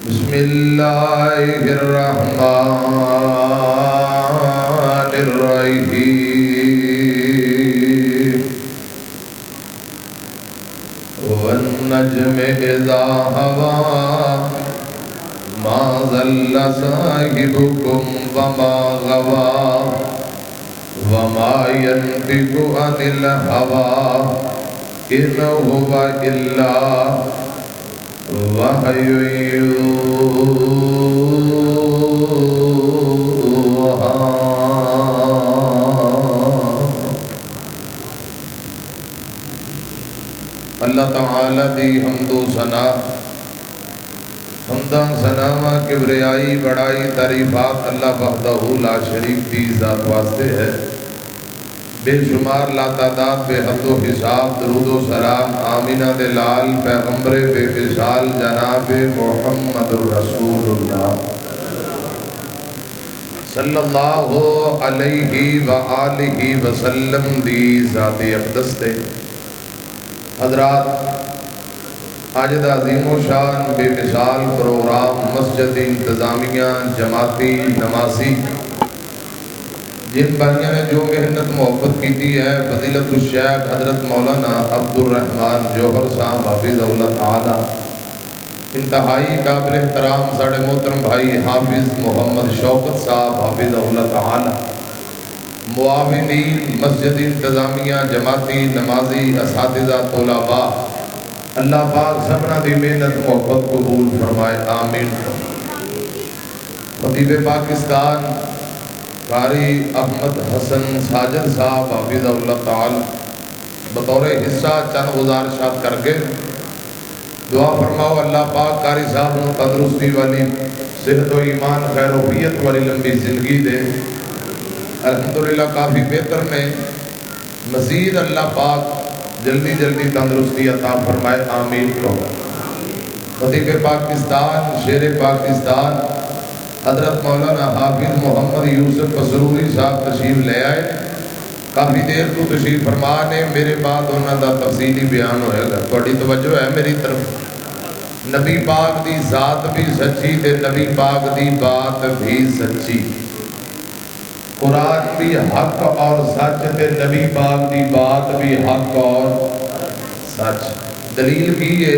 بسم اللہ الرحمن الرحیم والنجم اذا هوى ما ضل صاحبكم وما غوى وما ينطق عن الهوى إن هو إلا وحی یوحی۔ اللہ تعالی دی حمد و ثنا، حمداں ثناواں کبریائی بڑائی تعریفات اللہ وحدہ لا شریک دی ذات واسطے ہے۔ بے شمار لا تعداد بے حد و حساب درود و سلام آمینہ دلال پیغمبر بے مثال جناب محمد رسول اللہ صلی اللہ علیہ وآلہ وسلم دی ذات اقدس تے۔ حضرات، آج دا عظیم و شان بے مثال پروگرام مسجد انتظامیہ جماعتی نمازی جن بھائیوں نے جو محنت محبت کی ہے، فضیلت الشیخ حضرت مولانا عبد الرحمن جوہر صاحب حافظ اللہ تعالی، انتہائی قابل احترام ساڑھے محترم بھائی حافظ محمد شوکت صاحب حافظ اللہ تعالی، معاونین مسجد انتظامیہ جماعتی نمازی اساتذہ طلباء، اللہ پاک سبنا دی محنت محبت قبول فرمائے، آمین۔ خطیب پاکستان قاری احمد حسن ساجد صاحب حافظ اللہ تعالی بطور حصہ چند گزارشات کر کے دعا فرماؤ اللہ پاک قاری صاحب نے تندرستی والی صحت و ایمان خیر و عافیت والی لمبی زندگی دے، الحمدللہ کافی بہتر میں مزید اللہ پاک جلدی جلدی تندرستی عطا فرمائے، آمین۔ خطیب پاکستان شیر پاکستان حضرت مولانا حافظ محمد یوسف مسروری صاحب تشریف لے آئے، کافی دیر تو تشریف فرما نے، میرے بعد انہوں دا تفصیلی بیان ہوئے گا۔ بڑی توجہ ہے میری طرف، نبی پاک دی ذات بھی سچی تے نبی پاک دی بات بھی سچی، قرآن بھی حق اور سچ تے نبی پاک دی بات بھی حق اور سچ۔ دلیل کی ہے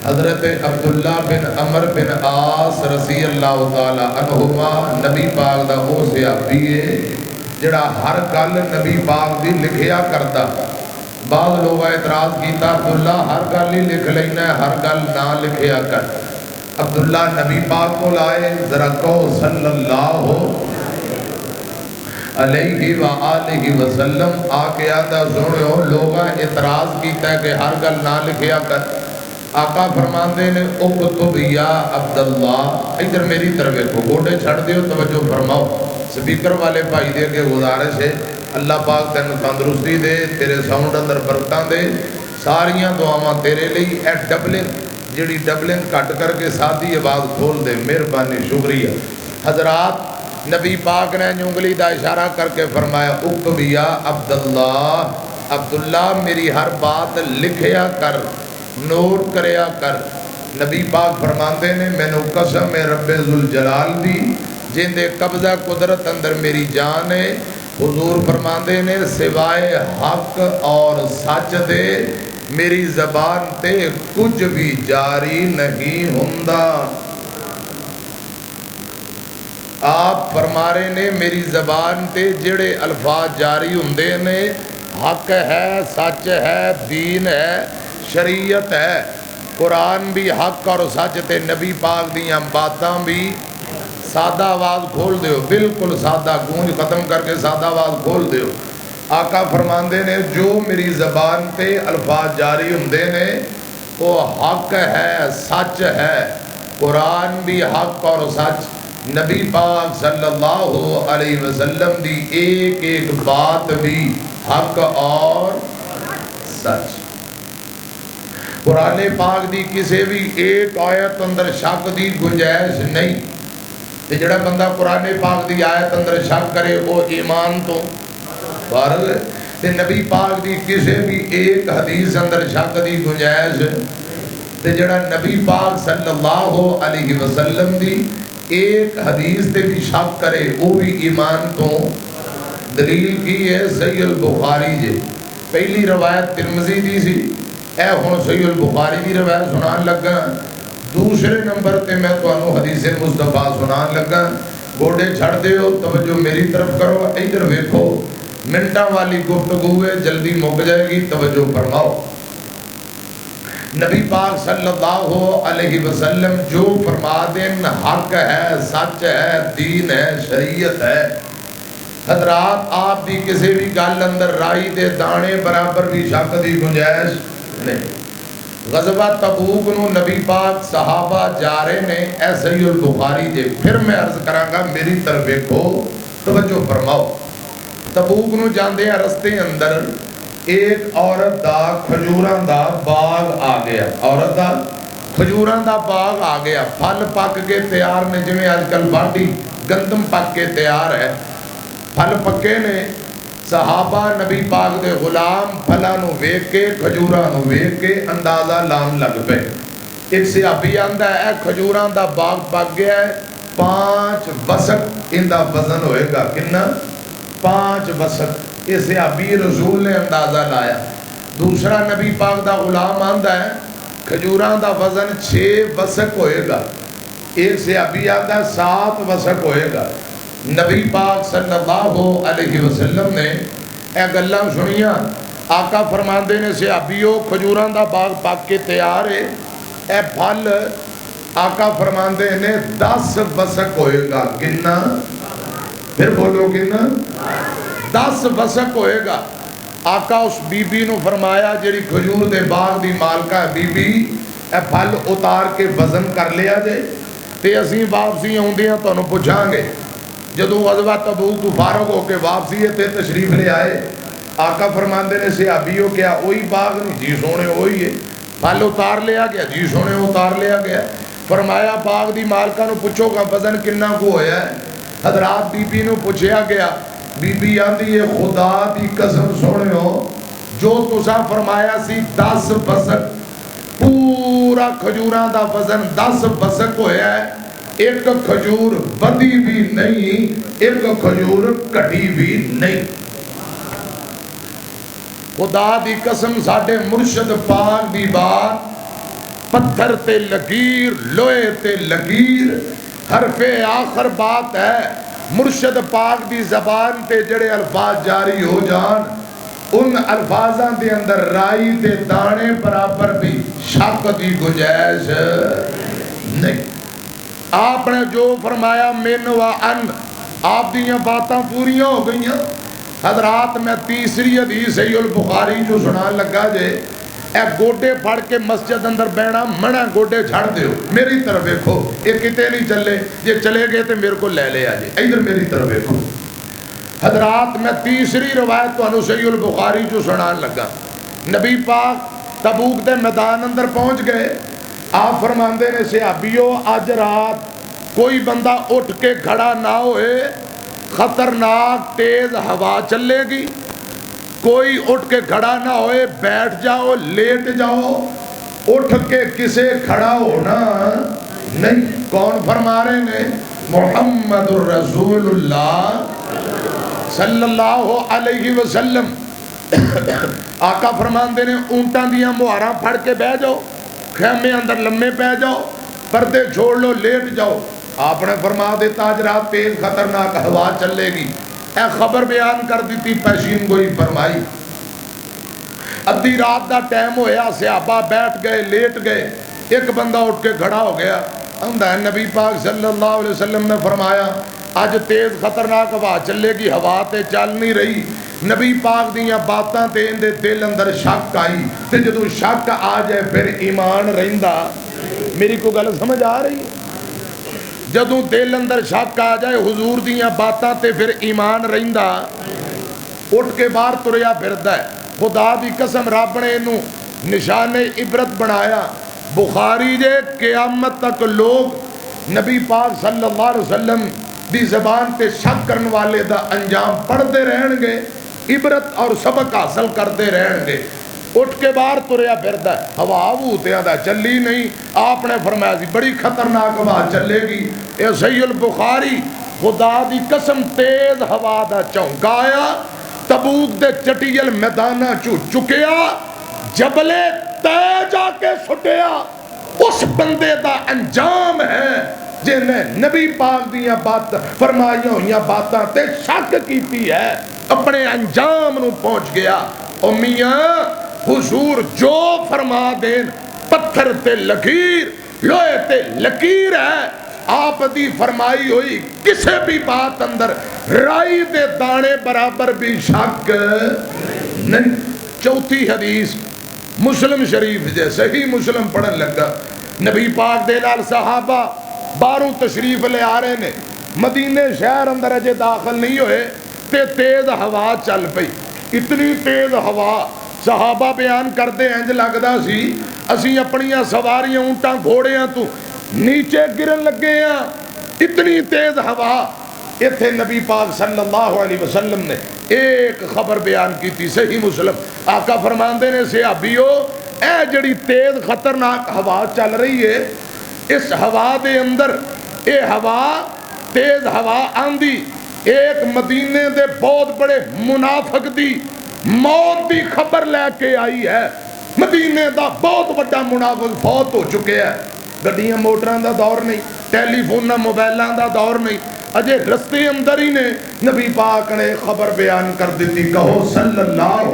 حضرت عبداللہ بن عمر بن عاص رضی اللہ تعالی عنہما نبی پاک دا وہ صحابی ہے جڑا ہر گل نبی پاک دی لکھیا کرتا۔ بعض لوگ اعتراض کیتا عبداللہ ہر گل ہی لکھ لینا ہے، ہر گل نہ لکھیا کر۔ عبداللہ نبی پاک کو لائے ذرا کہو صلی اللہ علیہ وآلہ وسلم، آکے آدھا سنو لوگا اعتراض کیتا ہے کہ ہر گل نہ لکھیا کر۔ آقا فرماندے نے اکتب یا عبداللہ، ادھر میری طرف کو گوڑے چھڑ دیو، توجہ فرماؤ، سپیکر والے بھائی دے کے گزارش ہے اللہ پاک تینو تندرستی دے، تیرے ساؤنڈ اندر برکتاں دے، ساریاں دعاواں تیرے لئی، اے ڈبلنگ جڑی ڈبلنگ کٹ کر کے سادھی آواز کھول دے، مہربانی شکریہ۔ حضرات، نبی پاک نے انگلی دا اشارہ کر کے فرمایا اکتب یا عبداللہ، عبداللہ میری ہر بات لکھیا کر، نوٹ کریا کر۔ نبی پاک فرماندے نے مینوں قسم رب ذوالجلال دی جن دے قبضہ قدرت اندر میری جان ہے، حضور فرماندے نے سوائے حق اور سچ دے میری زبان تے کچھ بھی جاری نہیں ہوندا۔ آپ فرما رہے نے میری زبان تے جڑے الفاظ جاری ہوندے نے حق ہے، سچ ہے، دین ہے، شریعت ہے، قرآن بھی حق اور سچ تے نبی پاک دیاں باتاں بھی۔ سادہ آواز کھول دیو، بالکل سادہ گونج ختم کر کے سادہ آواز کھول دیو۔ آقا فرماندے نے جو میری زبان تے الفاظ جاری ہوندے نے وہ حق ہے، سچ ہے، قرآن بھی حق اور سچ، نبی پاک صلی اللہ علیہ وسلم دی ایک ایک بات بھی حق اور سچ۔ قرآن پاک دی کسی بھی ایک آیت اندر شک دی گنجائش نہیں، تے جڑا بندہ قرآن پاک دی آیت اندر شک کرے وہ ایمان تو بارل ہے۔ تے نبی پاک دی کسی بھی ایک حدیث اندر شک دی گنجائش تے جڑا نبی پاک صلی اللہ علیہ وسلم دی ایک حدیث تے بھی شک کرے وہ بھی ایمان تو دلیل کی ہے صحیح البخاری جے پہلی روایت ترمذی دی سی اے ہن صحیح البخاری دی روایت سنان لگا دوسرے نمبر تے میں تانوں حدیث مصطفیٰ سنان لگا گوڑے چھڑ دیو توجہ میری طرف کرو ادھر ویکھو منٹاں والی گفتگو ہے جلدی مک جائے گی توجہ فرماؤ نبی پاک صلی اللہ علیہ وسلم جو فرما دین حق ہے سچ ہے دین ہے شریعت ہے حضرات آپ دی کسی بھی گل اندر رائی دے دانے برابر بھی شک دی گنجائش نہیں غزوہ تبوک نو نبی پاک صحابہ جا رہے نے اے صحیح البخاری جے پھر میں عرض کراں گا میری طرف دیکھو توجہ فرماؤ تبوک نو جاندے ہیں رستے اندر ایک عورت دا کھجوراں دا باغ آ گیا عورت دا کھجوراں دا باغ آ گیا پھل پک کے تیار نے جویں آج کل باٹی گندم پک کے تیار ہے پھل پکے نے صحابہ نبی پاک دے غلام پھلاں نو ویکھ کے کھجوراں نو ویکھ کے اندازہ لان لگ پے ایک صحابی آندا ہے کھجوراں دا باغ پک گیا ہے 5 وسق ان دا وزن ہوئے گا کتنا 5 وسق اس صحابی رسول نے اندازہ لایا دوسرا نبی پاک دا غلام آندا ہے کھجوراں دا وزن 6 وسق ہوئے گا ایک صحابی آندا ہے 7 وسق ہوئے گا نبی پاک صلی اللہ علیہ وسلم نے اے گلاں سنیاں آقا فرماندے نے صحابیو کھجوراں دا باغ پک کے تیار ہے اے پھل آقا فرماندے نے 10 وسق ہوئے گا کتنا پھر بولو کتنا 10 وسق ہوئے گا آقا اس بی بی نو فرمایا جڑی کھجور دے باغ دی مالکہ ہے بی بی اے پھل اتار کے وزن کر لیا جے تے اسیں واپسی ہوندیاں تانوں پوچھاں گے جدو غزوہ تبوک تو فارغ ہو کے واپسی تے تشریف لے آئے آقا فرماندے نے صحابیو کیا وہی باغ نہیں جی سونے وہی ہے پھل اتار لیا گیا جی سونے اتار لیا گیا فرمایا باغ دی مالکہ نو پوچھو گا وزن کنا کو ہویا ہے حضرات بی بی نو پوچھیا گیا بی بی آندی ہے خدا دی قسم سونے ہو جو تسا فرمایا سی 10 وسق پورا کھجوراں دا وزن 10 وسق ہویا ہے ایک کھجور بدی بھی نہیں ایک کھجور کٹی بھی نہیں خدا دی قسم ساڈے مرشد پاک دی بات پتھر تے لکیر لوہے تے لکیر حرف آخر بات ہے مرشد پاک دی زبان تے جڑے الفاظ جاری ہو جان ان الفاظاں دے اندر رائی تے دانے برابر بھی شک دی گنجائش نہیں آپ نے جو فرمایا من و ان آپ دیاں باتاں پوریاں ہو گئیاں حضرات میں تیسری حدیث صحیح البخاری جو سنان لگا جے اے گوڈے پھڑ کے مسجد اندر بینا منع گوڈے چھڑ دیو میری طرف دیکھو یہ کتے نہیں چلے یہ چلے گئے تو میرے کو لے لے آجے ادھر میری طرف دیکھو حضرات میں تیسری روایت تو انو صحیح البخاری جو سنان لگا نبی پاک تبوک دے میدان اندر پہنچ گئے آپ فرماندے نے صحابیو آج رات کوئی بندہ اٹھ کے کھڑا نہ ہوئے خطرناک تیز ہوا چلے گی کوئی اٹھ کے کھڑا نہ ہوئے بیٹھ جاؤ لیٹ جاؤ اٹھ کے کسے کھڑا ہونا نہیں کون فرما رہے نے محمد الرسول اللہ صلی اللہ علیہ وسلم آقا فرماندے نے اونٹاں دیاں مہاراں پھڑ کے بہ جاؤ خیمے اندر لمے پہ جاؤ پردے چھوڑ لو لیٹ جاؤ آپ نے فرما دیتا آج رات تیز خطرناک ہوا چلے گی اے خبر بیان کر دیتی پیشین گوئی فرمائی ادھی رات دا ٹائم ہویا صحابہ بیٹھ گئے لیٹ گئے ایک بندہ اٹھ کے کھڑا ہو گیا اندہ نبی پاک صلی اللہ علیہ وسلم نے فرمایا آج تیز خطرناک ہوا چلے گی ہوا تے چل نہیں رہی نبی پاک دیاں باتاں تے اندے دل اندر شک آئی تے جدو شک آ جائے پھر ایمان رہندہ میری کو گل سمجھ آ رہی جدو دل اندر شک آ جائے حضور دیاں باتاں تے پھر ایمان رہندہ اٹھ کے باہر تریا پھردا ہے خدا دی قسم رب نے انہوں نشان عبرت بنایا بخاری جے قیامت تک لوگ نبی پاک صلی اللہ علیہ وسلم دی زبان تے شک کرن والے دا انجام پڑھتے رہن گے عبرت اور سبق حاصل کرتے رہن گے اٹھ کے باہر تریا پھردا ہے، ہوا بوتیاں دا چلی نہیں. آپ نے فرمایا سی بڑی خطرناک ہوا چلے گی. اے صحیح البخاری خدا دی قسم تیز ہوا دا چونکا آیا، تبوک دے چٹیل میدانہ چو چکیا، جبلے تے جا کے سٹیا. اس بندے دا انجام ہے جنہیں نبی پاک دیاں بات فرمائی ہوئیاں باتاں تے شک کیتی ہے، اپنے انجام نو پہنچ گیا. او میاں حضور جو فرما دین پتھر تے لکیر، لوہے تے لکیر ہے. آپ دی فرمائی ہوئی کسے بھی بات اندر رائی دے دانے برابر بھی شک نہیں. چوتھی حدیث مسلم شریف جے صحیح مسلم پڑھن لگا، نبی پاک دے لال صحابہ باروں تشریف لے آ رہے نے، مدینے شہر اندر اجے داخل نہیں ہوئے تے تیز ہوا چل پئی. اتنی تیز ہوا صحابہ بیان کردے انج لگدا سی اسی اپنیاں سواریاں اونٹاں گھوڑیاں تو نیچے گرن لگے ہیں. اتنی تیز ہوا. ایتھے نبی پاک صلی اللہ علیہ وسلم نے ایک خبر بیان کی تھی صحیح مسلم. آقا فرماندے نے صحابیو اے جڑی تیز خطرناک ہوا چل رہی ہے، اس ہوا دے اندر اے ہوا تیز ہوا آندی ایک مدینے دے بہت بڑے منافق دی موت دی خبر لے کے آئی ہے. مدینے دا بہت بڑا منافق فوت ہو چکے ہیں. گڈیاں موٹراں دا دور نہیں، ٹیلی فون موبائلاں دا دور نہیں، اجے رستے اندر ہی نے نبی پاک نے خبر بیان کر دیتی. کہو صلی اللہ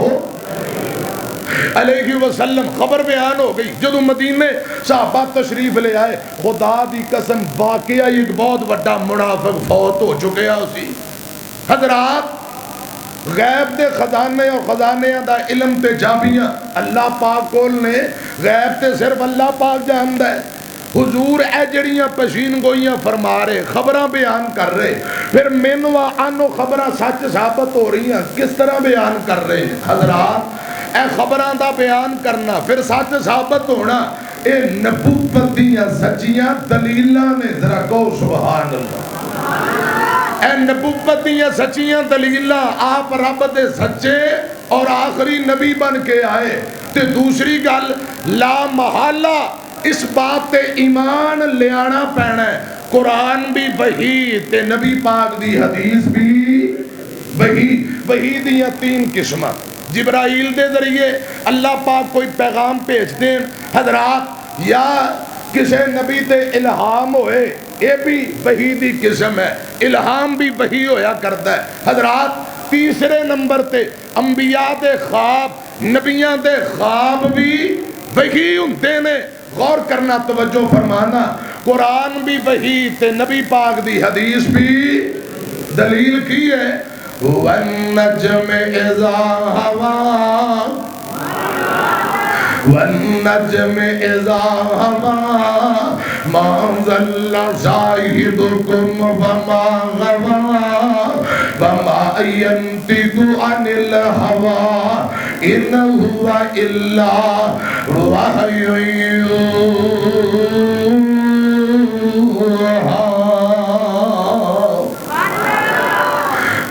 علیہ وسلم. خبر بیان ہو گئی. جدو مدینے صحابہ تشریف لے آئے، خدا دی قسم واقعہ ایک بہت بڑا منافق فوت ہو چکے اسی. حضرات غیب دے خزانے اور خزانے دا علم تے جابیاں اللہ پاک کول نے، غیب تے صرف اللہ پاک جاندا ہے. حضور اے جڑیاں پشین گوئیاں فرما رہے، خبراں بیان کر رہے، پھر منوا آنو خبراں سچ ثابت ہو رہی ہیں. کس طرح بیان کر رہے ہیں حضرات؟ اے خبراں دا بیان کرنا پھر سچ ثابت ہونا، اے نبوت دیاں سچیاں دلیلاں نے. ذرا کہو سبحان اللہ. اے نبوت دیاں سچیاں دلیلاں، آپ رب دے سچے اور آخری نبی بن کے آئے. تے دوسری گل لا محالہ اس بات تے ایمان لے آنا پینا ہے. قرآن بھی وحی تے نبی پاک دی حدیث بھی وحی. وحی دیاں تین قسمہ، جبرائیل دے ذریعے اللہ پاک کوئی پیغام بھیج دیں حضرات، یا کسے نبی تے الہام ہوئے، یہ بھی وحی دی قسم ہے. الہام بھی وحی ہویا کرتا ہے حضرات. تیسرے نمبر تے انبیاء دے خواب، نبیاں دے خواب بھی وحی ہوندے نے. غور کرنا، توجہ فرمانا. قرآن بھی وحی تے نبی پاک دی حدیث بھی. دلیل کی ہے وَالنَّجْمِ إِذَا هَوَىٰ وَالنَّجْمِ إِذَا هَوَىٰ مَا ضَلَّ صَاحِبُكُمْ وَمَا غَوَىٰ وَمَا يَنطِقُ عَنِ الْهَوَىٰ إِنْ هُوَ إِلَّا وَحْيٌ يُوحَىٰ.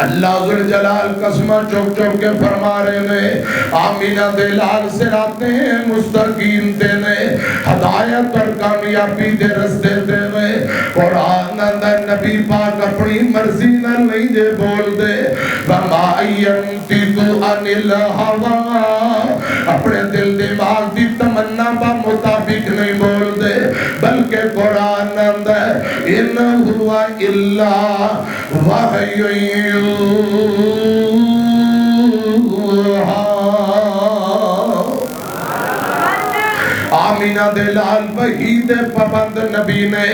اللہ ذوالجلال قسمہ چوک چوک کے فرما رہے نے، آمینہ دے لال سراتے مستقیم دینے، ہدایت اور کامیابی دے رستے دینے. قرآن اندر نبی پاک اپنی مرضی نہ نہیں دے بول دے. وَمَا يَنطِقُ عَنِ الْهَوَىٰ، اپنے دل دماغ دی تمنا با مطابق نہیں بول دے، بلکہ قرآن اندر اِنْ هُوَ إِلَّا وَحْيٌ آمینہ دے لال وحی دے پابند نبی نے،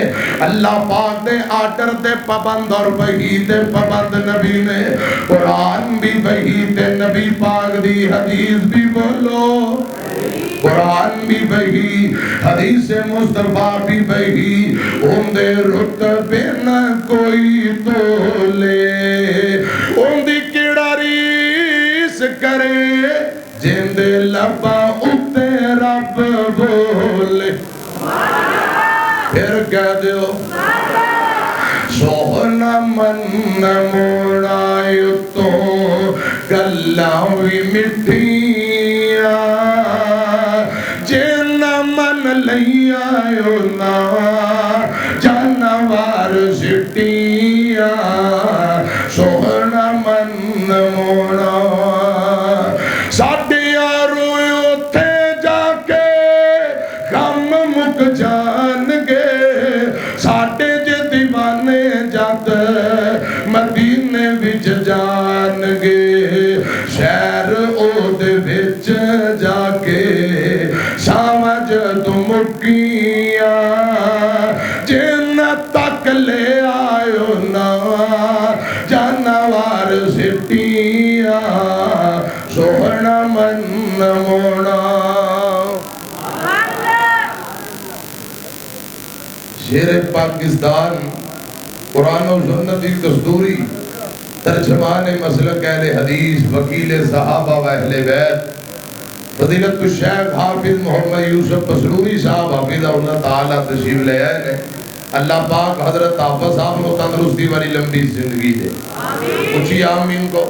اللہ پاک دے آرڈر دے پابند اور وحی دے پابند نبی نے. قرآن بھی وحی دے نبی پاک دی حدیث بھی بولو. قرآن بھی وحی، حدیث مصطفیٰ بھی وحی. ان دے رتبے نہ کوئی تولے، ان دی کیڑا ریس کرے، جن دے لبا اتے رب بولے. پھر کہہ دیو سونا من موڑا تو گلاں بھی مٹھیاں لئی آئیو نا جانوار سٹیاں سوہنا من مونا ساڑھے روئے تھے جا کے غم مک جان گے ساڑھے جے دیوانے جاتے مدینے وچ جان گے شہر اود وچ جا کے سامج دمکیاں جن تک لے آئیو نا جانوار سٹیاں سوہنا من مونا شیر پاکستان قرآن و سنت کی دستوری ترجمان مسلک اہل حدیث وکیل صحابہ و اہل بیت فضیلت الشیخ حافظ محمد یوسف بسروری صاحب حافظ اللہ تعالیٰ تشریف لے آئے نے اللہ پاک حضرت حافظ صاحب کو تندرستی والی لمبی زندگی دے اچھی آمین کو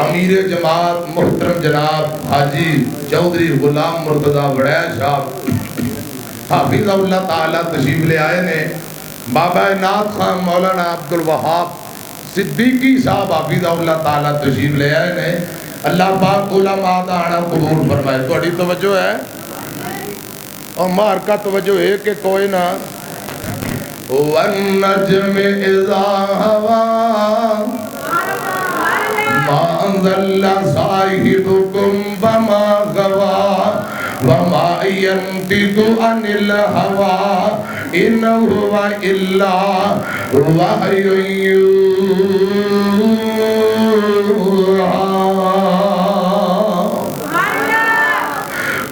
امیر جماعت محترم جناب حاجی چودھری غلام مرتضی وڑیل صاحب حافظ اللہ تعالیٰ تشریف لے آئے نے بابا نعت خان مولانا عبدالوہاب صدیقی صاحب حافظ اللہ تعالیٰ تشریف لے آئے نے اللہ پاک علماء دا آنا قبول فرمائے تو اڑی توجہ ہے اور مار کا توجہ ہے کہ کوئی نہ وَالنَّجْمِ إِذَا هَوَى مَا أَنزَلَّ صَاحِبُكُمْ وَمَا غَوَى وَمَا يَنْتِقُ عَنِ الْهَوَى إِنْ هُوَ إِلَّا وَحْيٌ يُوحَى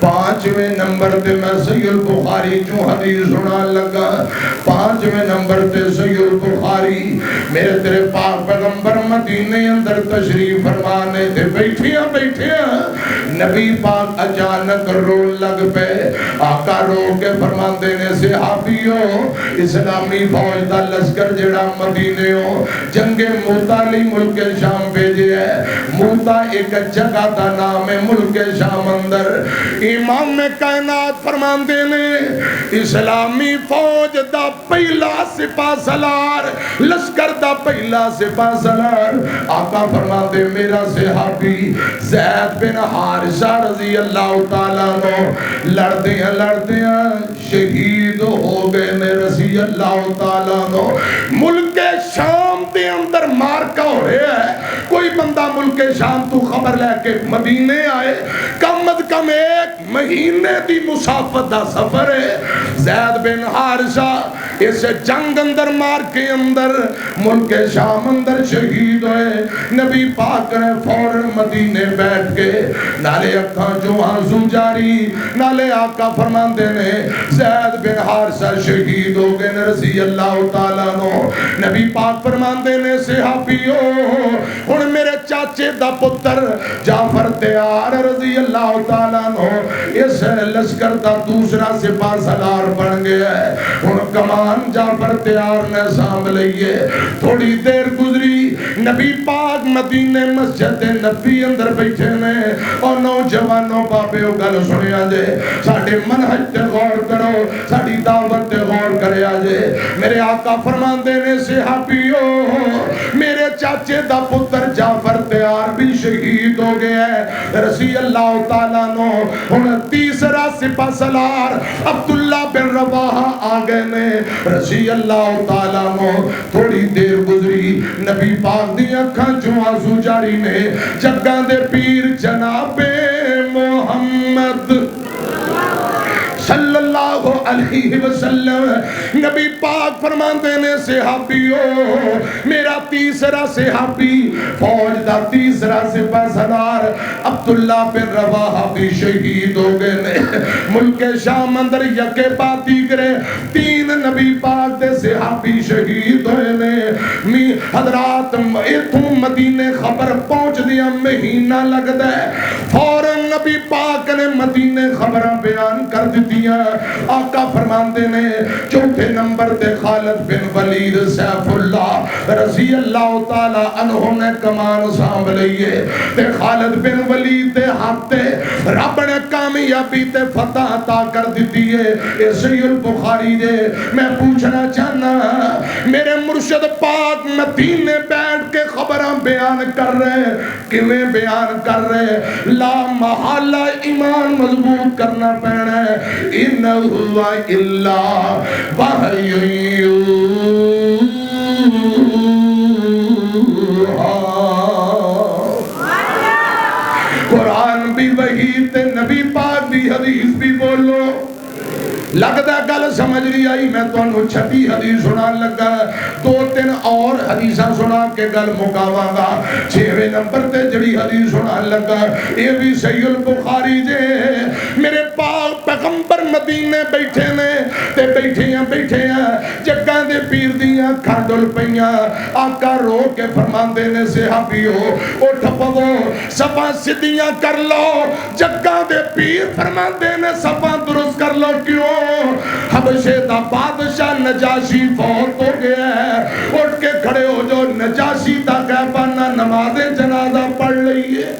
پانچویں نمبر تے میں صحیح البخاری جو حدیث سنا لگا پانچویں نمبر تے صحیح البخاری میرے تیرے پاک پیغمبر مدینے اندر تشریف فرمانے تھے بیٹھیاں نبی پاک اچانک رول لگ پہ آقا رو کے فرمان دینے سے صحابیوں اسلامی فوج دا لشکر جڑا مدینے ہو جنگ موتالی ملک شام بھیجے ہے موتا ایک جگہ دا نام ہے ملک شام اندر امام کائنات فرمان دینے اسلامی فوج دا پہلا سپاہ سالار لشکر دا پہلا سپاہ سالار آقا فرمان دے میرا صحابی زید بن حارثہ رضی اللہ تعالیٰ نو لڑدیاں شہید ہو گئے نے رضی اللہ تعالیٰ نو ملک شام دے اندر مارکا ہو رہے ہے کوئی بندہ ملک شام تو خبر لے کے مدینے آئے کم از کم ایک مہینے دی مسافت دا سفر ہے زید بن حارثہ اس جنگ اندر مار کے اندر ملک شام اندر شہید ہوئے نبی پاک نے فوراً مدینے بیٹھ کے نالے اکھاں جو آنسو جاری نالے آقا فرمان دینے زید بن حارثہ شہید ہو گئے رضی اللہ تعالیٰ نو نبی پاک فرمان دینے صحابیو ان میرے چاچے دا پتر جعفر تیار رضی اللہ تعالیٰ نو اس لشکر دا دوسرا سپاہ سالار بن گیا ہے ان کمان جعفر تیار نے سام لئیے تھوڑی دیر گزری نبی پاک مدینے مسجد نبی اندر بیٹھے نے اور نوجوانوں بابے گل سنیا جے ساڑھے منحج تے غور کرو ساڑھی دعوت تے غور کرے آجے میرے آقا فرمان دینے صحابیو میرے چاچے دا پتر جعفر تیار بھی شہید ہو گیا ہے رضی اللہ تعالیٰ نو ان تیسرا سپاہ سالار عبداللہ بن رواحہ آگئے نے رضی اللہ تعالیٰ نو تھوڑی دیر گزری نبی پاک دی اکھاں جو آنسو جاری نے جگاں دے پیر جناب محمد صلی اللہ علیہ وسلم نبی پاک فرمان دینے صحابیو میرا تیسرا صحابی فوج دا تیسرا سپاہ سالار عبداللہ بن رواحہ بھی شہید ہو گئے نے ملک شام اندر یکے باتی کرے تین نبی پاک دے صحابی شہید ہوئے نے حضرات اتوں مدینے خبر پہنچ دیا مہینہ لگتا ہے فوراً نبی پاک نے مدینے خبراں بیان کر دیتیاں آقا فرماندے نے چوتھے نمبر تے خالد بن ولید سیف اللہ رضی اللہ تعالی عنہ نے کمان سانب لئیے تے خالد بن ولید تے ہاتھ تے رب نے کامیابی تے فتح عطا کر دیتی ہے اے صحیح البخاری دے میں پوچھنا چاہنا میرے مرشد پاک مدینے بیٹھ کے خبراں بیان کر رہے کیویں بیان کر رہے لا محالہ ایمان مضبوط کرنا پینا ہے انہو الا وحی قرآن بھی وحی تے نبی پاک بھی حدیث بھی بولو لگتا گل سمجھ نہیں آئی میں تو انہوں چھٹی حدیث سنان لگا دو تین اور حدیثاں سنا کے گل مکاواں گا چھویں نمبر تے جڑی حدیث سنان لگا یہ بھی صحیح البخاری جے میرے پاک پیغمبر مدینے بیٹھے نے تے بیٹھے ہیں جگہ دے پیر دیاں کھانڈل پیاں آقا رو کے فرماندے نے صحابیو اٹھ پو سباں سدیاں کر لو جگہ دے پیر فرماندے نے سباں درست کر لو کیوں حبشے دا بادشاہ نجاشی فوت ہو گیا ہے اٹھ کے کھڑے ہو جو نجاشی دا غیبانہ نماز جنازہ پڑھ لئیے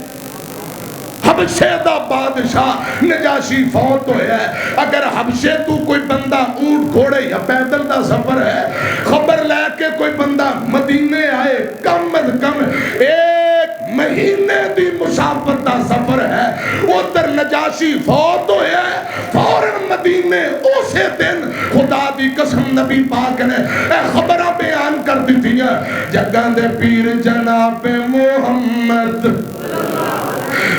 حبشے دا بادشاہ نجاشی فوت ہویا ہے اگر حبشے تو کوئی بندہ اونٹ گھوڑے یا پیدل دا سفر ہے خبر لے کے کوئی بندہ مدینے آئے کم از کم ایک مہینے دی مسافت دا سفر ہے ادھر نجاشی فوت ہویا ہے فوراً مدینے اسے دن خدا دی قسم نبی پاک نے خبرہ بیان کر دی تھی جگہ دے پیر جناب محمد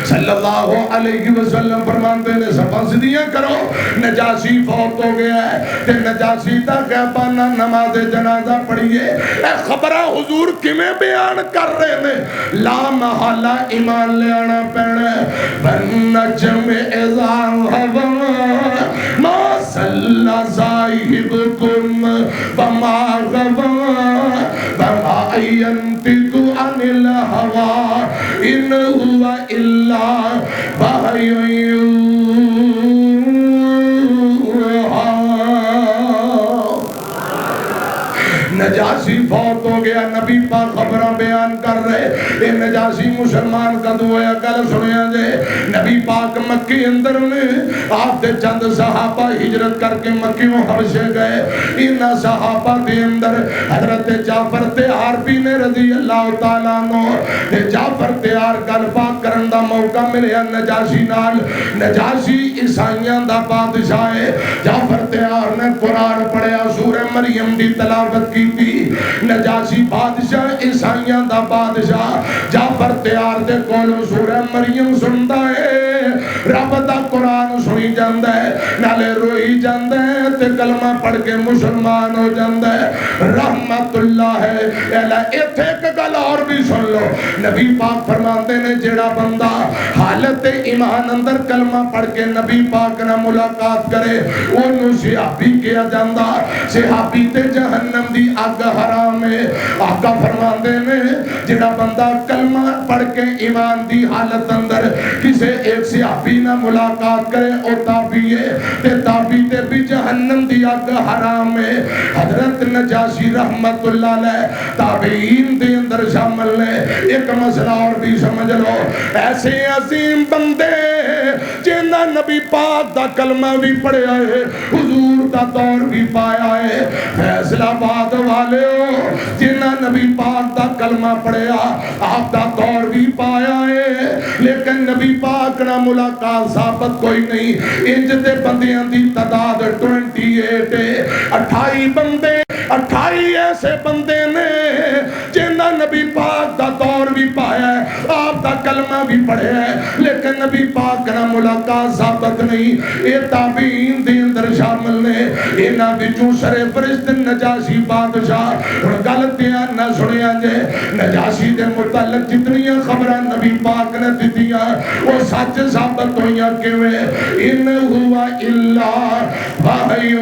صلی اللہ علیہ وسلم فرماندے نے سفاں صدیاں کرو نجاشی فوت ہو گیا ہے تے نجاشی دا غیبانہ نماز جنازہ پڑھیے اے خبرہ حضور کمیں بیان کر رہے نے لا محالہ ایمان لے آنا پیڑے بنجم ازام ہوا ما صلی صاحبکم بما غوا بما اینتکو عن الہوا ان ہوا اللہ بحی نجاشی فوت ہو گیا نبی پاک خبرہ بیان کر رہے اے نجاشی مسلمان کا دعویا کل سنیا جے نبی پاک مکی اندر میں آپ دے چند صحابہ ہجرت کر کے مکیوں حبشے گئے انہا صحابہ دے اندر حضرت جعفر تیار پینے رضی اللہ تعالیٰ عنہ تے جعفر تیار گل پاک کرن دا موقع ملے نجاشی نال نجاشی عیسائیاں دا بادشاہ ہے جعفر تیار نے قرآن پڑھیا سورہ مریم دی تلاوت کی تھی نجاشی بادشاہ عیسائیاں دا بادشاہ جعفر تیار دے کولوں سورہ مریم سندا ہے رب دا قرآن سنی جاندہ ہے نالے روئی جاندہ ہے تے کلمہ پڑھ کے مسلمان ہو جاندہ ہے رحمت اللہ ہے ایلہ ایتھے گل اور بھی سن لو نبی پاک فرماندے نے جیڑا بندہ حالت ایمان اندر کلمہ پڑھ کے نبی پاک نہ ملاقات کرے انہوں صحابی کیا جاندہ صحابی تے جہنم دی آگ حرام ہے آقا فرماندے نے جڑا بندہ کلمہ پڑھ کے ایمان دی حالت اندر کسے ایک صحابی نہ ملاقات کرے اور تابعی تے بھی جہنم دی آگ حرام ہے حضرت نجاشی رحمت اللہ علیہ تابعین دے اندر شامل نے ایک مسئلہ اور بھی سمجھ لو ایسے عظیم بندے جنہ نبی پاک دا کلمہ بھی پڑھیا ہے حضور دا دور بھی پایا ہے فیصلہ باد والے ہو جنہ نبی پاک دا کلمہ پڑھیا آپ دا دور بھی پایا ہے لیکن نبی پاک نہ ملاقات ثابت کوئی نہیں انج دے بندیاں دی تعداد 28 ہے 28 بندے 28 ایسے بندے نے جنہ نبی پاک دا دور بھی پایا ہے آپ دا کلمہ بھی پڑھیا ہے لیکن نبی پاک نہ ملاقات ثابت نہیں یہ تابعین دے اندر شامل نے انہاں وچوں سر فرشت نجاشی بادشاہ اور غلطیاں نہ سنیا جے نجاشی دے متعلق جتنیاں خبراں نبی پاک نے دتیاں وہ سچ ثابت ہویاں کیویں ان ہوا الا وحی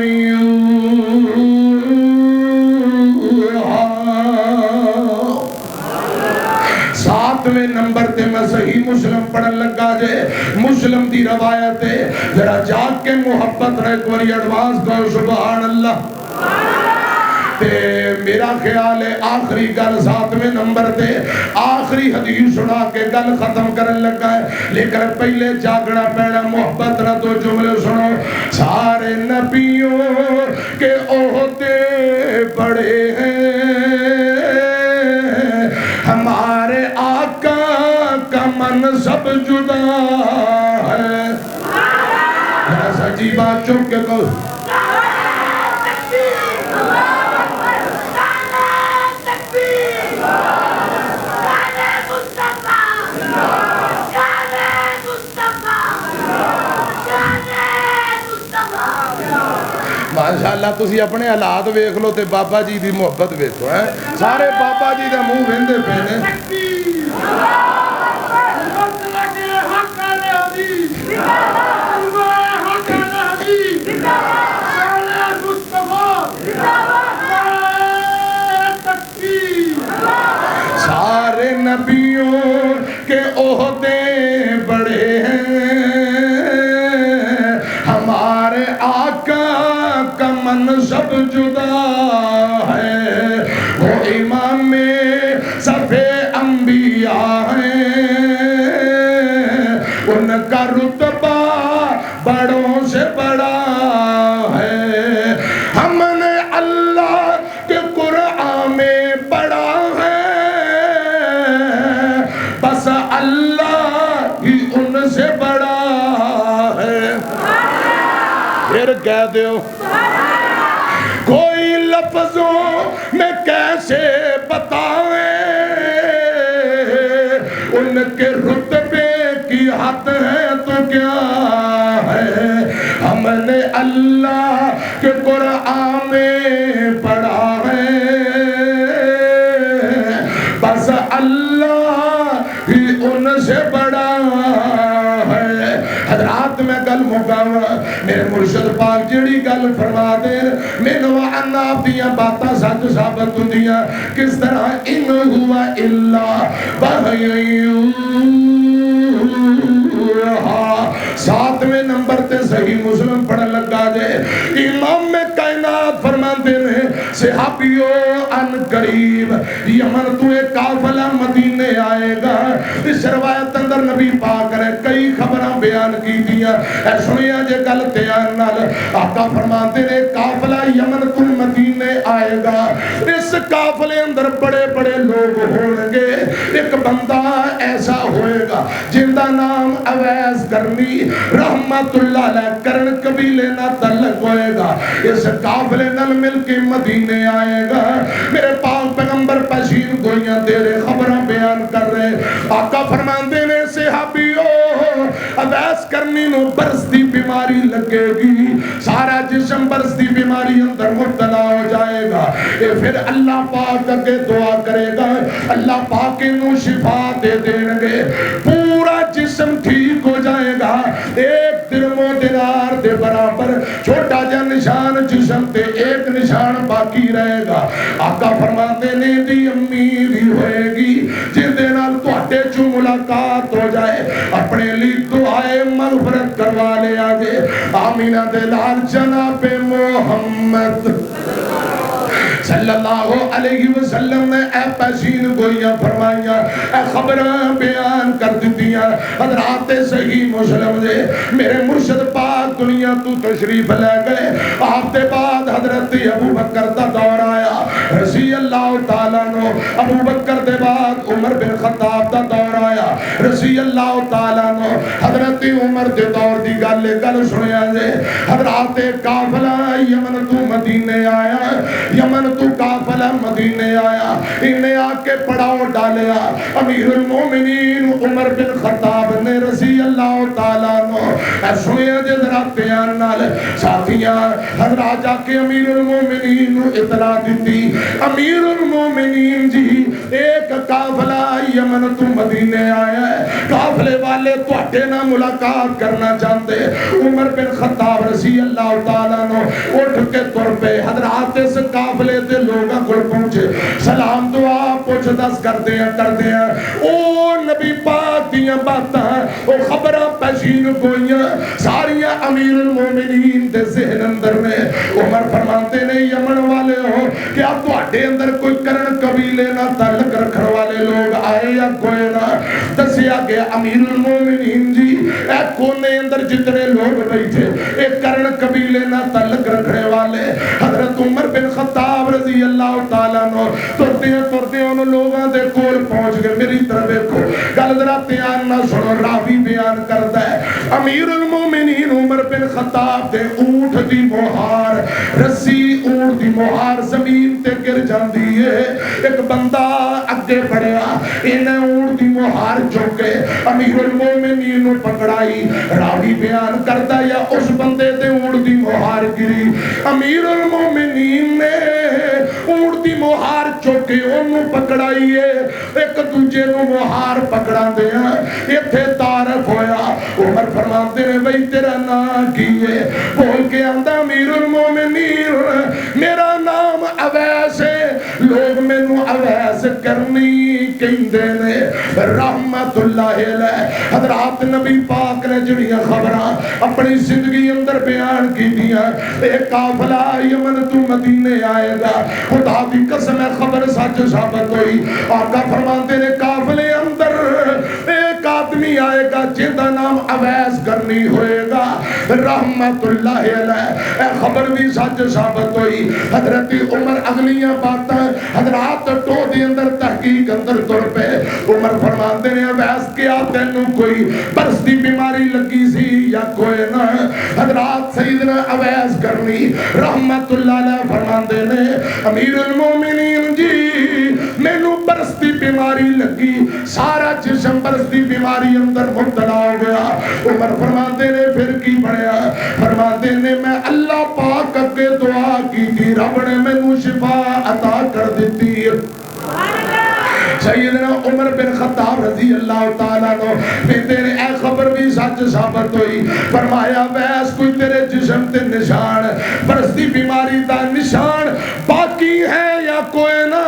7ویں نمبر تے میں صحیح مسلم پڑھن لگا جے مسلم دی روایت ہے ذرا جاگ کے محبت رہ ایک باری ایڈوانس کہو سبحان اللہ تے میرا خیال ہے آخری گل 7ویں نمبر تے آخری حدیث سنا کے گل ختم کرن لگا ہے لیکن پہلے جاگنا پینا محبت نہ تو جملے سنو سارے نبیوں کے عہدے بڑے ہیں ہمارے آقا کا منصب جدا ہے ایسا جی بات چپ کے کہو ماشاءاللہ تسی اپنے حالات ویکھ لو تے بابا جی دی محبت ویکھو سارے بابا جی دا منہ ویندے پے نے سارے نبیوں کے عہدے بڑے ہیں ہمارے آقا کا منصب جدا ہے وہ امام صف انبیاء ہیں ان کا رتبہ بڑوں سے بڑا ہے ہم نے اللہ کے قرآن میں پڑھا ہے بس اللہ ہی ان سے بڑا ہے پھر کہہ دیو کوئی لفظوں میں کیسے بتائیں ان کے رتبے کی حد ہے تو کیا ہے ہم نے اللہ کے قرآن میں پڑھا ہے بس اللہ ہی ان سے بڑا ہے حضرات میں گل مقامہ میرے مرشد پاک جڑی گل فرما دے مینو اناب دیاں باتاں سچ ثابت ہوندیاں کس طرح ان ہوا الا ساتویں نمبر تے صحیح مسلم پڑھن لگا جائے امام میں کائنات فرماندے نے صحابیوں ان قریب یمن تو ایک قافلہ مدینے آئے گا اس روایت اندر نبی پاک نے کئی خبراں بیان کی دیا اے سنیا جے گل تیار نال آقا فرماتے نے قافلہ یمن تو مدینے آئے گا اس قافلے اندر بڑے بڑے لوگ ہوں گے ایک بندہ ایسا ہوئے گا جن دا نام اویس کرنی رحمت اللہ علیہ کرن قبیلے نہ تعلق ہوئے گا اس قافلے نال مل کے مدینے آئے گا میرے پاک پیغمبر پشین گوئیاں تیرے خبریں بیان کر رہے آقا فرماندے نے صحابیوں اویس کرنی نو برستی بیماری لگے گی سارا جسم برستی بیماری اندر مبتلا ہو جائے گا پھر اللہ پاک کے دعا کرے گا اللہ پاک انہوں شفا دے دیں گے پورا جسم ٹھیک ہو جائے گا ایک درم و دینار دے برابر چھوٹا جا نشان جسم تے ایک نشان باقی رہے گا آقا فرماتے نے دی امید ہی ہوئے گی جن دینال تو ہٹے چو ملاقات ہو جائے اپنے لی دعائے مغفرت کروا لے آگے آمینہ دلال جناب محمد صلی اللہ علیہ وسلم نے اے پیشین گوئیاں فرمائیاں اے خبریں بیان کر دیتیاں حضرات صحیح مسلم دے میرے مرشد پاک دنیا تو تشریف لے گئے آپ دے بعد حضرت ابو بکر دا دور آیا رضی اللہ تعالیٰ نو ابو بکر دے بعد عمر بن خطاب دا دور آیا رضی اللہ تعالیٰ نو حضرت عمر دے دور دی گل سنیا جے حضرات قافلہ یمن تو مدینے آیا یمن تو قافلہ مدینے آیا انہیں آکے پڑاؤ ڈالیا امیر المومنین عمر بن خطاب نے رضی اللہ تعالیٰ نو اے سنیا جے ذرا بیان نال ساتھیاں حضرات جا کے امیر المومنین اطلاع دیتی امیر المومنین جی ایک قافلہ یمن تو مدینے آیا قافلے والے تواڈے نال ملاقات کرنا چاہتے. عمر بن خطاب رضی اللہ تعالیٰ عنہ اٹھ کے تر پے. حضرات اس قافلے دے لوگاں کول پہنچے, سلام دعا پوچھ دس کردے ہیں. او نبی پاک دیاں باتاں او خبراں پیشین گوئیاں ساریاں امیر المومنین دے ذہن اندر نے. عمر فرماتے نے یمن والے ہو, کیا تواڈے اندر کوئی کرن قبیلے نال تعلق رکھن والے لوگ آئے یا کوئی نہ؟ دسیا گیا امیر المومنین جی اے کونے اندر جتنے لوگ بیٹھے اے کرن قبیلے نال تعلق رکھنے والے. حضرت عمر بن خطاب رضی اللہ تعالیٰ عنہ ترتے ان لوگاں دے کول پہنچ گئے. میری طرف دیکھو, گل ذرا دھیان نال سنو. راوی بیان کرتا ہے امیر المومنین عمر بن خطاب دے اونٹ دی مہار رسی اونٹ دی مہار زمین تے گر جاندی ہے. ایک بندہ اگے بڑھیا, انہیں اونٹ دی مہار چوکے امیر المومنین نو پکڑائی. راوی بیان کرتا یا اس بندے دے اونٹ دی مہار گری, امیر المومنین نے اونٹ دی مہار چوکے انہوں پکڑائی ہے. ایک دوجے نو مہار پکڑا دیا ایتھے تعارف ہویا. عمر فرماتے نے بھئی تیرا نام کی ہے؟ بول کے آندا امیر المومنین میرا نام اویس ہے. لوگ میں نو اویس کرنی کہندے نے رحمت اللہ علیہ. حضرات نبی پاک نے جڑیاں خبراں اپنی زندگی اندر بیان کی دیاں, ایک قافلہ یمن تو مدینے آئے گا. خدا دی قسم ہے خبر سچ ثابت ہوئی. آقا فرماتے نے قافلے اندر ایک آدمی آئے گا جن دا نام اویس کرنی ہوئے گا رحمت اللہ علیہ. اے خبر بھی سچ ثابت ہوئی. حضرت عمر اگلیاں باتاں حضرات ٹو دے اندر تحقیق اندر تر پہ. عمر فرماتے نے اویس کیا تینوں کوئی برس دی بیماری لگی سی یا کوئی نہ؟ حضرات سیدنا اویس کرنی رحمت اللہ علیہ فرماتے نے امیر المومنین جی میں نو برس دی بیماری لگی, سارا جسم برس دی بیماری اندر مبتلا ہو گیا. عمر فرماتے نے پھر کی بڑھیا؟ فرماتے نے میں اللہ پاک اگے دعا کی تھی, رب نے میں نو شفا عطا کر دیتی. سیدنا عمر بن خطاب رضی اللہ تعالیٰ عنہ کہتے ہیں اے خبر بھی سچ ثابت ہوئی. فرمایا ویس کوئی تیرے جسم تے نشان برس دی بیماری دا نشان باقی ہے یا کوئی نہ؟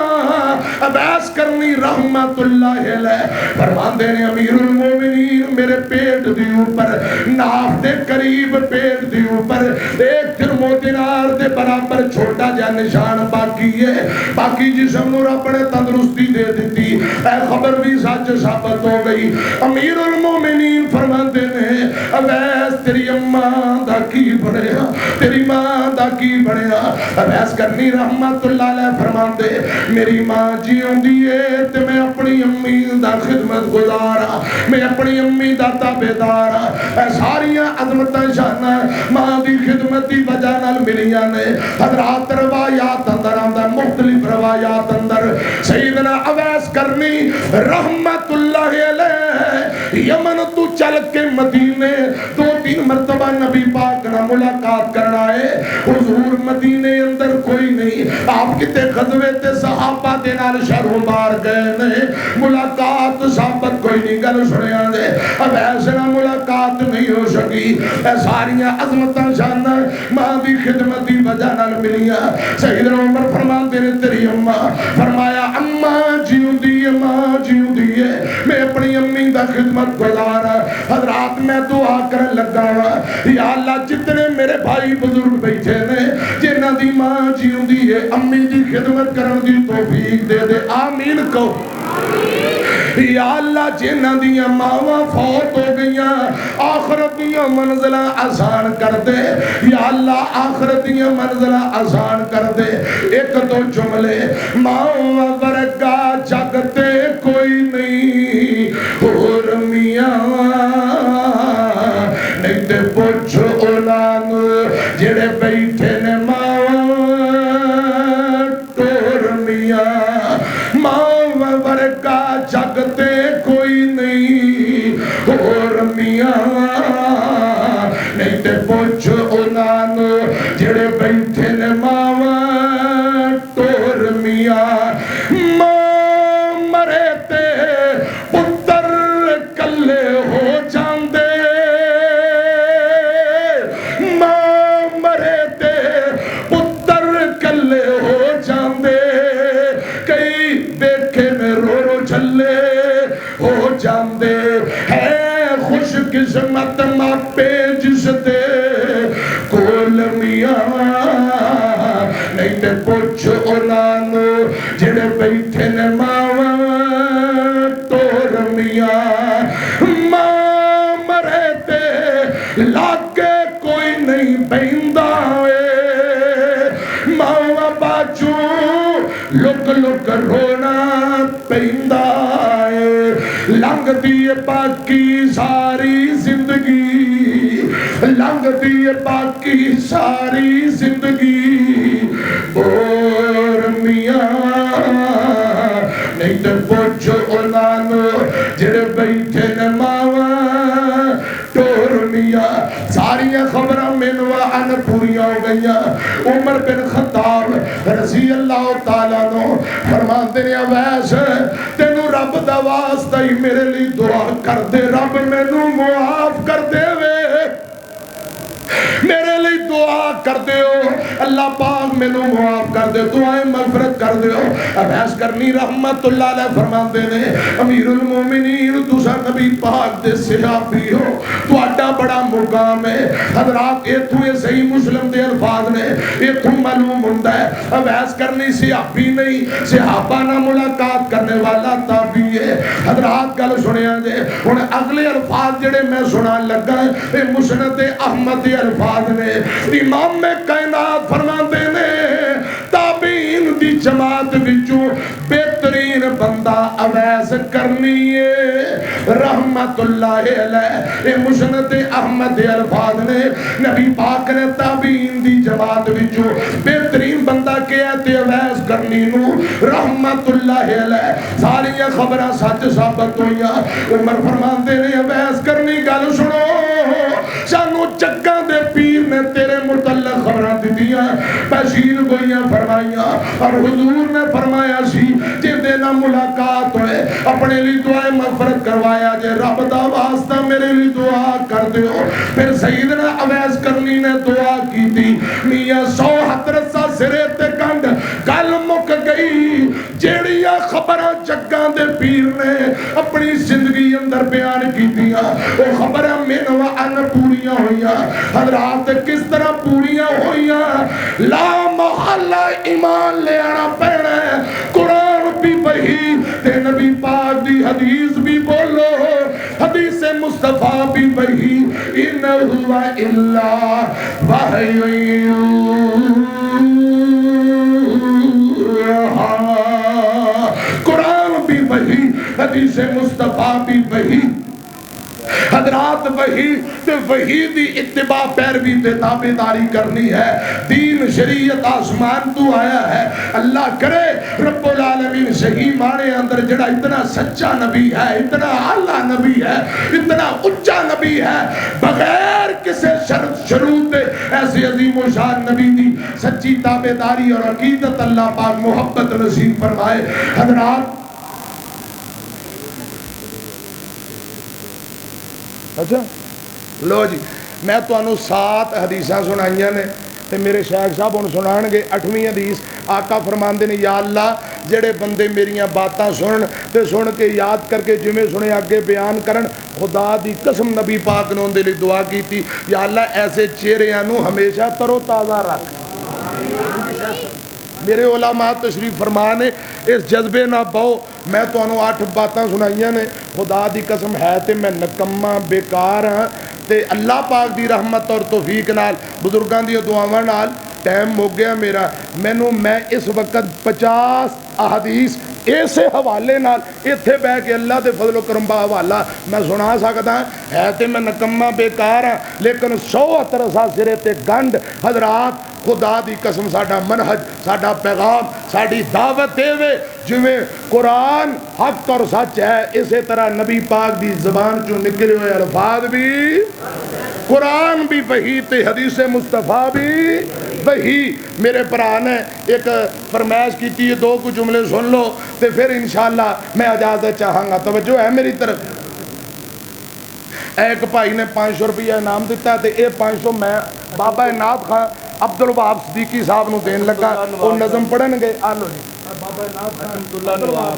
ویس کرنی رحمت اللہ علیہ فرماندے نے امیر المومنین میرے پیٹ دی اوپر ناف دے قریب پیٹ دی اوپر ایک درم و دینار دے برابر چھوٹا جا نشان باقی ہے. باقی جسم نو رب نے تندرستی دے دیتی. اے خبر بھی سچ ثابت ہو گئی. امیر المومنین فرماتے نے اویس تیری اماں دا کی بنیا, تیری ماں دا کی بنیا؟ اویس کرنی رحمت اللہ علیہ فرماتے میری ماں جی ہوندی ہے تے میں اپنی امی دا خدمت گزارا, میں اپنی امی دا تابعدار. اے ساریاں عظمتاں شاناں ماں دی خدمت دی وجہ نال ملیاں نے. حضرات روایات اندر آندا مختلف روایات اندر سیدنا اویس کرنی رحمت اللہ علیہ یمن تو چل کے مدینے 2-3 مرتبہ نبی پاک نہ ملاقات کرنا ہے. حضور مدینے اندر کوئی نہیں, آپ کتے غزوے تے صحابہ دے نال شہروں بار گئے نے, ملاقات ثابت کوئی نہیں. گل سنیا دے اب ایسے نہ ملاقات نہیں ہو سکی. اے ساریاں عظمتاں شاناں ماں دی خدمت دی وجہ نال ملیاں. سیدنا عمر فرماتے نے تیری اماں, فرمایا اماں جیوں دی ماں جیوں دی ہے, میں اپنی امی دا خدمت گزارا. حضرات میں دعا کرن لگا وا یا اللہ جتنے میرے بھائی بزرگ بیٹھے نے جنہاں دی ماں جیوں دی ہے امی دی خدمت کرن دی توفیق دے دے. آمین کہو. یا اللہ جنہاں دیاں ماواں فوت ہو گئیاں آخرت دیاں منزلہ آسان کر دے. یا اللہ آخرت دیاں منزلہ آسان کر دے. ایک دو جملے ماواں ورگا جگتے کوئی نہیں اور میاں نہیں تے پوچھ اولاد جڑے بیٹھے نے ماواں ٹور میاں. ماواں ورگا جگتے کوئی نہیں اور میاں نہیں تے پوچھ اولاد جڑے بیٹھے نے ماواں ٹور میاں. ماں مرے تے پتر پوچھ انانو جڑے بیٹھے نے ماواں ٹور میاں ماں مرے تے لاگے کوئی نہیں بہندا ماں باچو لک لک رونا پیندا لنگ دی باقی ساری زندگی لنگ دی باقی ساری زندگی اور میاں نہیں تو پوچھو انانو جڑے بیٹھے نے ماواں ٹور میاں ساریاں خبراں مینوں ان پوریاں ہو گئیاں عمر بن خطاب رضی اللہ تعالیٰ عنہ فرماتے ہیں اویس تینوں رب دا واسطہ ہی میرے لیے دعا کر دے رب مینوں معاف کر دے وے میرے لیے دعا کر دیو اللہ پاک میں نو معاف کر دیو دعائیں مغفرت کر دیو ابیس کرنی رحمت اللہ علیہ فرماتے نے امیر المومنین دوسرا نبی پاک دے صحابی ہو تو اڈا بڑا مقام ہے حضرات ایتھو یہ صحیح مسلم دے الفاظ نے ایتھو معلوم ہوندہ ہے ابیس کرنی صحابی نہیں صحابہ نہ ملاقات کرنے والا تابعی ہے حضرات گل سنیا جے انہیں اگلے الفاظ جڑے میں سنان لگا ہے مسند احمد الفاظ نے امام میں کائنات فرماتے نے تابعین دی جماعت وچوں بہترین بندہ اویس کرنی ہے رحمت اللہ علیہ یہ مسند احمد الفاظ نے نبی پاک نے تابعین دی جماعت وچوں بہترین بندہ کیا تے اویس کرنی نو رحمت اللہ علیہ ساریاں خبراں سچ ثابت ہوئیاں عمر فرماتے نے اویس کرنی گل سنو سانو چکاں دے پیر نے تیرے متعلق خبراں دیتیاں پیشین گوئیاں فرمائیاں اور حضور نے فرمایا سی جن دینا ملاقات ہوئے اپنے لیے دعائیں مغفرت کروایا جے رب دا واسطہ میرے لیے دعا کر دیو پھر سیدنا اویس کرنی نے دعا کی تھی میاں 100 حترسہ سرے تے کنڈ گل مک گئی جیڑیاں خبراں جگاں دے پیر نے اپنی زندگی اندر بیان کی دیا وہ خبراں مینوا ان پوریاں ہوئیاں حضرات کس طرح پوریاں ہوئیاں لا محلہ ایمان لے آنا پہنا ہے قرآن بھی وحی تے نبی پاک دی حدیث بھی بولو حدیث مصطفیٰ بھی وحی انہو الا وحی قرآن بھی وحی حدیث مصطفیٰ بھی وحی حضرات وحی تے وحی دی اتباع پیروی تے تابعداری کرنی ہے دین شریعت آسمان تو آیا ہے اللہ کرے رب العالمین صحیح معنی اندر جڑا اتنا سچا نبی ہے اتنا اعلیٰ نبی ہے اتنا اچا نبی ہے بغیر کسے شرط شروط ایسے عظیم و شان نبی دی سچی تابعداری اور عقیدت اللہ پاک محبت نصیب فرمائے حضرات اچھا لو جی میں تو انہوں 7 حدیثاں سنائیاں نے تے میرے شیخ صاحب انہوں سنان گے 8ویں حدیث آقا فرماندے نے یا اللہ جڑے بندے میریاں باتاں سنن تے سن کے یاد کر کے جمیں سنے آگے بیان کرن خدا دی قسم نبی پاک نے ان دے لئے دعا کی تھی یا اللہ ایسے چہریاں ہمیشہ ترو تازہ رکھ میرے علماء تشریف فرمانے اس جذبے نہ باؤ میں تو انہوں 8 باتاں سنائیاں نے خدا دی قسم ہے تے میں نکمہ بیکار ہاں تے اللہ پاک دی رحمت اور توفیق نال بزرگان دی دعاواں نال ٹائم ہو گیا میرا میں اس وقت 50 احادیث ایسے حوالے نال اتھے بہ کے اللہ دے فضل و کرم با حوالہ میں سنا سکتا ہے تے میں نکمہ بیکار ہاں لیکن 100 اطرسہ سرے تے گنڈ حضرات خدا دی قسم ساڈا منہج ساڈا پیغام ساڈی دعوت دے وے جویں قرآن حق اور سچ ہے اسی طرح نبی پاک دی زبان چوں نکلے ہوئے الفاظ بھی قرآن بھی وحی تے حدیث مصطفیٰ بھی وحی میرے پرا نے ایک فرمائش کی تھی 2 کو جملے سن لو تے پھر انشاءاللہ میں اجازت چاہاں گا توجہ ہے میری طرف ایک بھائی نے 500 روپیہ انعام دیتا تے اے 500 میں بابا نعت خان عبدالوہاب صدیقی صاحب نو دین لگا اور نظم پڑھن گے آلو جی بابا نعت خان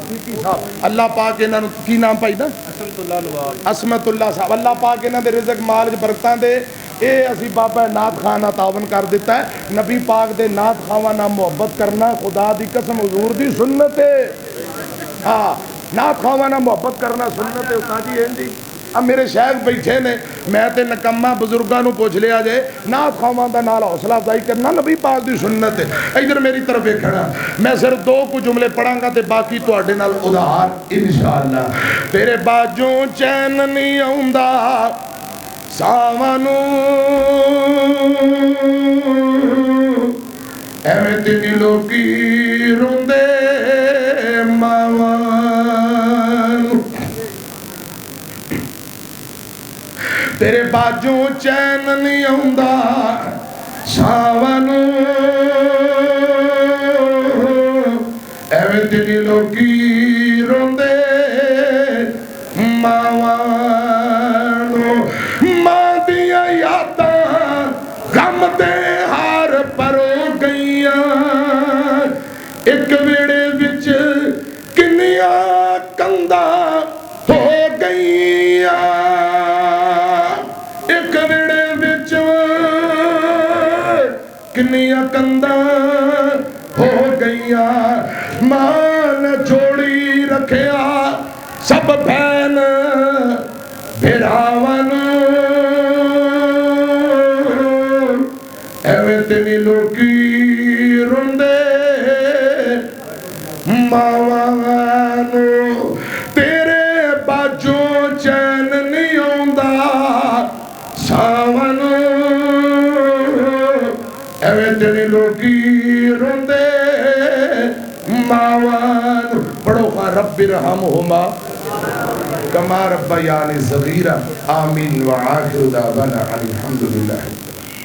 صدیقی صاحب اللہ پاک انہاں نو کی نام پائی دا عصمت اللہ صاحب اللہ پاک انہاں دے رزق مال برکتاں دے اے اسی بابا نات خانہ تعاون کر دیتا ہے. نبی پاک دے نات خواہ نہ محبت کرنا خدا دی قسم حضور دی سنت ہے. ہاں نات خواہ نہ محبت کرنا سنت ہے. استاد جی ہیں جی اب میرے شیخ بیٹھے نے میں تے نکما بزرگاں نو پوچھ لیا جائے نات خواہ دا نال حوصلہ افزائی کرنا نبی پاک دی سنت ہے. ادھر میری طرف دیکھنا میں صرف 2 کو جملے پڑھاں گا تے باقی تواڈے نال ادھار انشاءاللہ. تیرے باجوں چین نہیں آوندا ساوانو ایویں تیری لوکی روندے ماواں تیرے باجوں چین نہیں آوندا ساوانو ایویں تیری لوکی روندے ماواں ماں دیاں یاداں غم دے ہار پرو گئیاں ایک ویڑے وچ کنیاں کنداں ہو گئیاں ایک ویڑے وچ کنیاں کنداں ہو گئیاں ماں نے چھوڑی رکھیا سب بہن بھراواں ایویں تیری لوکی روندے ماواں تیرے باجوں چین نہیں آوندا ساون ایویں تیری لوکی روندے ماواں. پڑھو خواہ رب ارحمہما کما ربیانی صغیرا. آمین وآخر دعوانا الحمدللہ.